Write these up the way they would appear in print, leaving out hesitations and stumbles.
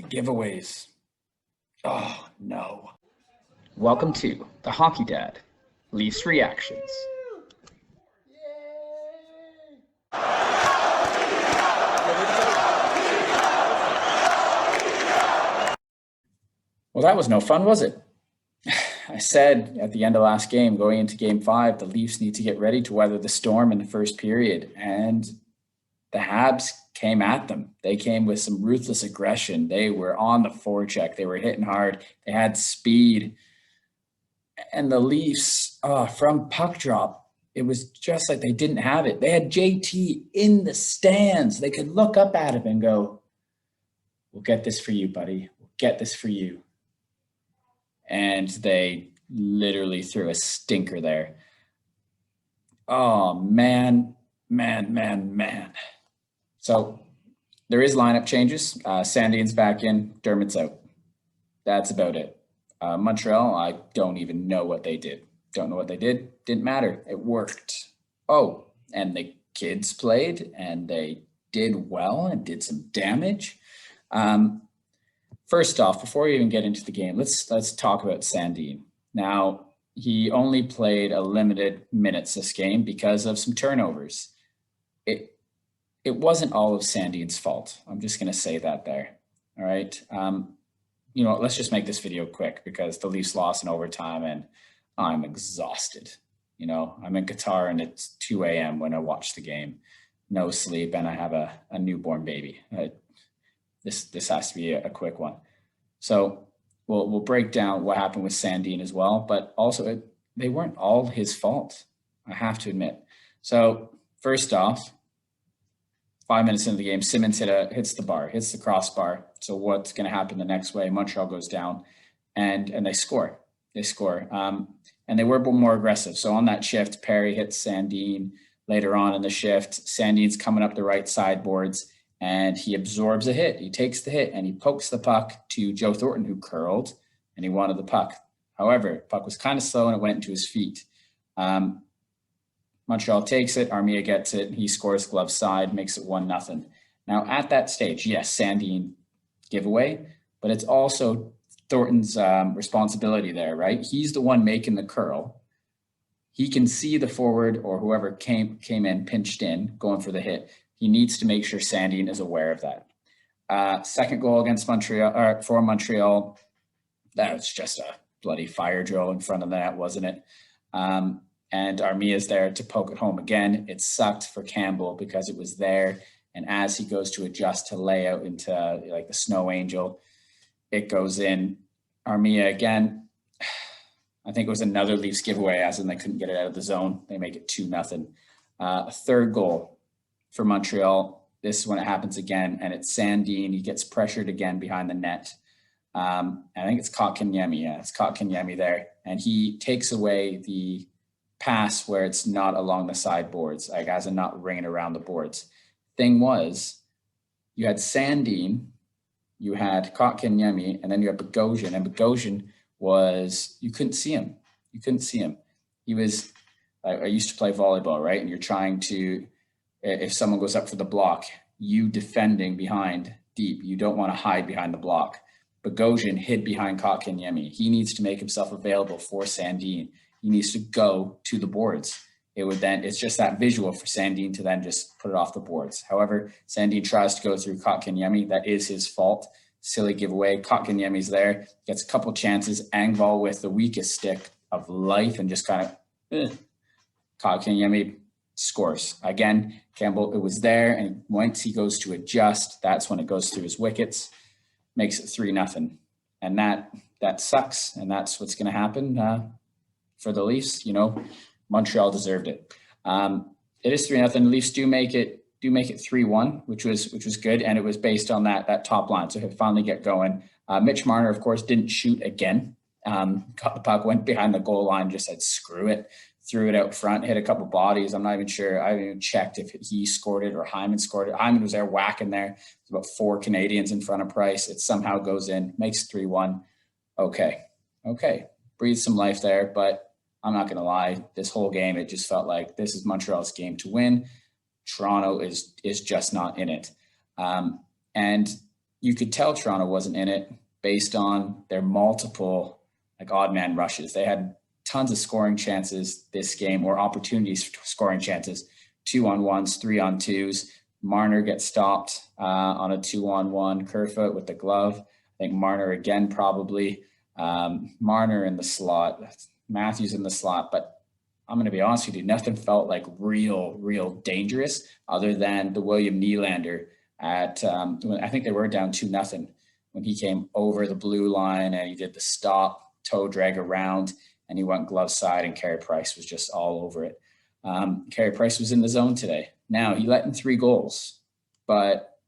Giveaways. Oh, no. Welcome to the Hockey Dad Leafs Reactions. Well, that was no fun, was it? I said at the end of last game, going into game 5, the Leafs need to get ready to weather the storm in the first period. And the Habs came at them. They came with some ruthless aggression. They were on the forecheck. They were hitting hard. They had speed. And the Leafs, from puck drop, it was just like they didn't have it. They had JT in the stands. They could look up at him and go, "We'll get this for you, buddy. We'll get this for you." And they literally threw a stinker there. Oh, man. So there is lineup changes. Sandin's back in, Dermott's out. That's about it. Montreal, I don't even know what they did. Don't know what they did. Didn't matter. It worked. Oh, and the kids played, and they did well and did some damage. First off, before we even get into the game, let's talk about Sandin. Now, he only played a limited minutes this game because of some turnovers. It wasn't all of Sandin's fault. I'm just going to say that there. All right. Let's just make this video quick because the Leafs lost in overtime and I'm exhausted. I'm in Qatar and it's 2 a.m. when I watch the game. No sleep, and I have a newborn baby. This has to be a quick one. So we'll break down what happened with Sandin as well, but also they weren't all his fault, I have to admit. So first off, 5 minutes into the game, Simmons hits the crossbar. So what's going to happen the next way? Montreal goes down, and they score. And they were more aggressive. So on that shift, Perry hits Sandin. Later on in the shift, Sandin's coming up the right sideboards, and he absorbs a hit. He takes the hit, and he pokes the puck to Joe Thornton, who curled, and he wanted the puck. However, the puck was kind of slow, and it went into his feet. Montreal takes it. Armia gets it. He scores glove side, makes it 1-0. Now, at that stage, yes, Sandin giveaway, but it's also Thornton's responsibility there, right? He's the one making the curl. He can see the forward or whoever came in, pinched in, going for the hit. He needs to make sure Sandin is aware of that. Second goal against Montreal, or for Montreal, that was just a bloody fire drill in front of the net, wasn't it? And Armia's there to poke it home again. It sucked for Campbell because it was there. And as he goes to adjust to lay out into like the snow angel, it goes in. Armia again, I think it was another Leafs giveaway, as in they couldn't get it out of the zone. They make it 2-0. Third goal for Montreal. This is when it happens again, and it's Sandin. He gets pressured again behind the net. I think it's Kotkaniemi. Yeah, it's Kotkaniemi there. And he takes away the pass where it's not along the sideboards, like as in not ringing around the boards. Thing was, you had Sandin, you had Kotkaniemi, and then you had Bogosian. And Bogosian was, you couldn't see him. He was, I used to play volleyball, right? And you're trying to, if someone goes up for the block, you defending behind deep, you don't want to hide behind the block. Bogosian hid behind Kotkaniemi. He needs to make himself available for Sandin. He needs to go to the boards. It's just that visual for Sandin to then just put it off the boards. However, Sandin tries to go through Kotkaniemi. That is his fault. Silly giveaway. Kotkaniemi's there, gets a couple chances. Engvall with the weakest stick of life and just kind of, Kotkaniemi scores. Again, Campbell, it was there, and once he goes to adjust, that's when it goes through his wickets, makes it 3-0. And that sucks, and that's what's going to happen for the Leafs. Montreal deserved it. It is 3-0. The Leafs do make it 3-1, which was good, and it was based on that top line. So he'll finally get going. Mitch Marner, of course, didn't shoot again. Got the puck, went behind the goal line, just said screw it, threw it out front, hit a couple bodies. I'm not even sure. I haven't even checked if he scored it or Hyman scored it. Hyman was there whacking there. There's about 4 Canadians in front of Price. It somehow goes in, makes 3-1. Okay, breathe some life there, but I'm not going to lie. This whole game, it just felt like this is Montreal's game to win. Toronto is just not in it. And you could tell Toronto wasn't in it based on their multiple like odd man rushes. They had tons of scoring chances this game, or opportunities for scoring chances, 2-on-1s, 3-on-2s. Marner gets stopped on a 2-on-1. Kerfoot with the glove. I think Marner again probably. Marner in the slot, Matthews in the slot, but I'm going to be honest with you, nothing felt like real dangerous other than the William Nylander at, I think they were down 2-0 when he came over the blue line and he did the stop, toe drag around, and he went glove side, and Carey Price was just all over it. Carey Price was in the zone today. Now, he let in 3 goals, but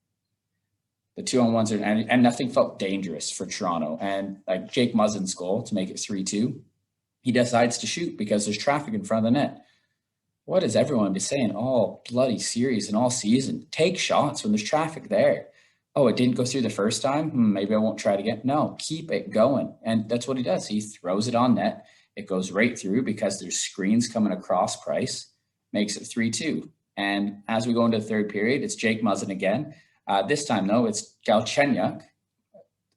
the 2-on-1s are, and nothing felt dangerous for Toronto. And like Jake Muzzin's goal to make it 3-2, he decides to shoot because there's traffic in front of the net. What has everyone been saying all bloody series and all season? Take shots when there's traffic there. Oh, it didn't go through the first time? Maybe I won't try it again. No, keep it going. And that's what he does. He throws it on net. It goes right through because there's screens coming across Price, makes it 3-2. And as we go into the third period, it's Jake Muzzin again. This time, though, it's Galchenyuk.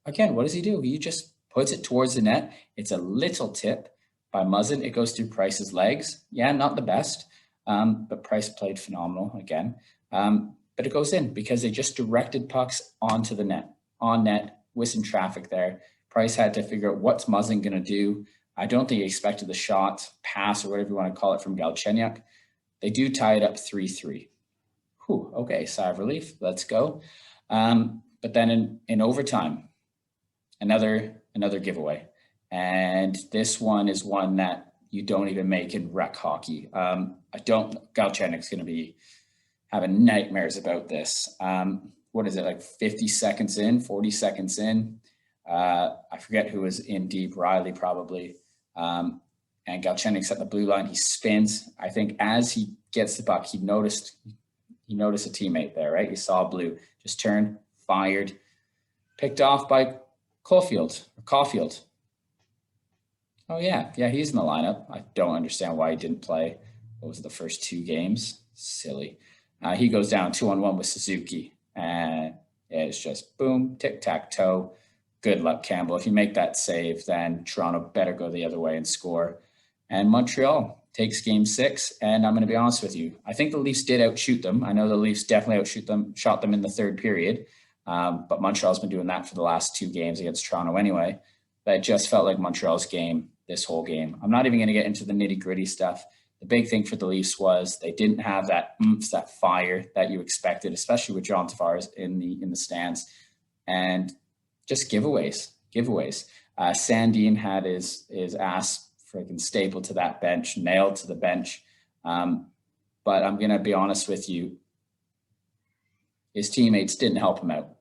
Again, what does he do? He just puts it towards the net. It's a little tip by Muzzin. It goes through Price's legs. Yeah, not the best, but Price played phenomenal again. But it goes in because they just directed pucks onto the net, on net, with some traffic there. Price had to figure out what's Muzzin going to do. I don't think he expected the shot, pass, or whatever you want to call it from Galchenyuk. They do tie it up 3-3. Whew, okay, sigh of relief. Let's go. But then in overtime, another giveaway. And this one is one that you don't even make in rec hockey. Galchenyuk's going to be having nightmares about this. What is it, like 50 seconds in, 40 seconds in? I forget who was in deep, Riley probably. And Galchenyuk's at the blue line. He spins. I think as he gets the puck, he noticed a teammate there, right? He saw blue, just turned, fired, picked off by Caulfield. Oh, yeah, he's in the lineup. I don't understand why he didn't play. What was it, the first 2 games? Silly. He goes down 2-on-1 with Suzuki. And it's just boom, tic-tac-toe. Good luck, Campbell. If you make that save, then Toronto better go the other way and score. And Montreal takes game 6. And I'm going to be honest with you, I think the Leafs did outshoot them. I know the Leafs definitely shot them in the third period. But Montreal's been doing that for the last 2 games against Toronto anyway. But it just felt like Montreal's game this whole game. I'm not even going to get into the nitty-gritty stuff. The big thing for the Leafs was they didn't have that oomph, that fire that you expected, especially with John Tavares in the stands. And just giveaways. Sandin had his ass freaking stapled to that bench, nailed to the bench. But I'm going to be honest with you, his teammates didn't help him out.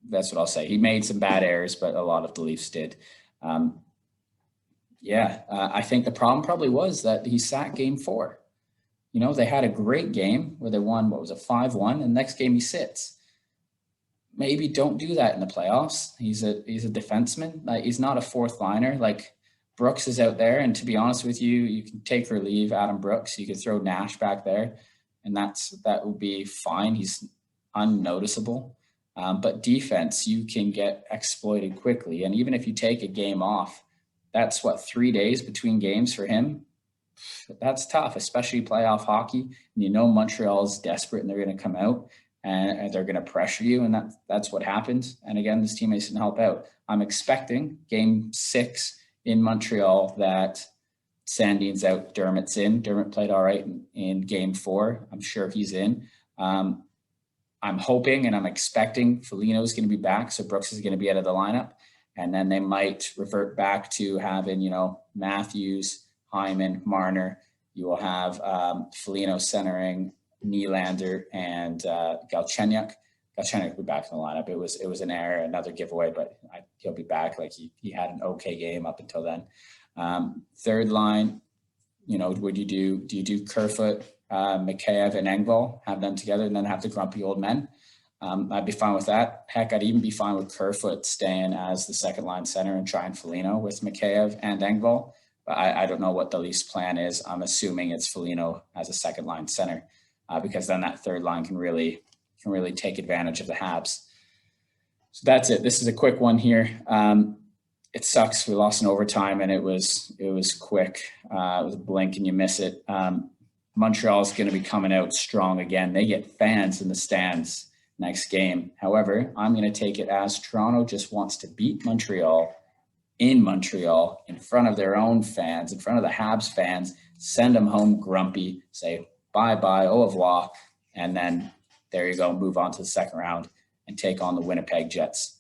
That's what I'll say. He made some bad errors, but a lot of the Leafs did. I think the problem probably was that he sat game 4. You know, they had a great game where they won, 5-1, and the next game he sits. Maybe don't do that in the playoffs. He's a defenseman. He's not a fourth liner. Like Brooks is out there, and to be honest with you, you can take or leave Adam Brooks. You could throw Nash back there, and that would be fine. He's unnoticeable. But defense, you can get exploited quickly. And even if you take a game off, that's 3 days between games for him. That's tough, especially playoff hockey. And you know Montreal's desperate and they're going to come out and they're going to pressure you. And that's what happened. And again, this teammates didn't help out. I'm expecting game 6 in Montreal that Sandin's out, Dermott's in. Dermott played all right in game 4. I'm sure he's in. I'm hoping and I'm expecting Foligno's going to be back. So Brooks is going to be out of the lineup. And then they might revert back to having, Matthews, Hyman, Marner. You will have Foligno centering Nylander and Galchenyuk. Galchenyuk will be back in the lineup. It was an error, another giveaway, but he'll be back. Like he had an okay game up until then. Third line, do you do Kerfoot, Mikheyev, and Engvall, have them together, and then have the grumpy old men? I'd be fine with that. Heck, I'd even be fine with Kerfoot staying as the second line center and trying Foligno with Mikheyev and Engvall. But I don't know what the Leafs plan is. I'm assuming it's Foligno as a second line center because then that third line can really take advantage of the Habs. So that's it. This is a quick one here. It sucks. We lost in overtime, and it was quick. It was a blink and you miss it. Montreal's going to be coming out strong again. They get fans in the stands next game. However, I'm going to take it as Toronto just wants to beat Montreal in Montreal in front of their own fans, in front of the Habs fans, send them home grumpy, say bye-bye, au revoir, and then there you go, move on to the second round and take on the Winnipeg Jets.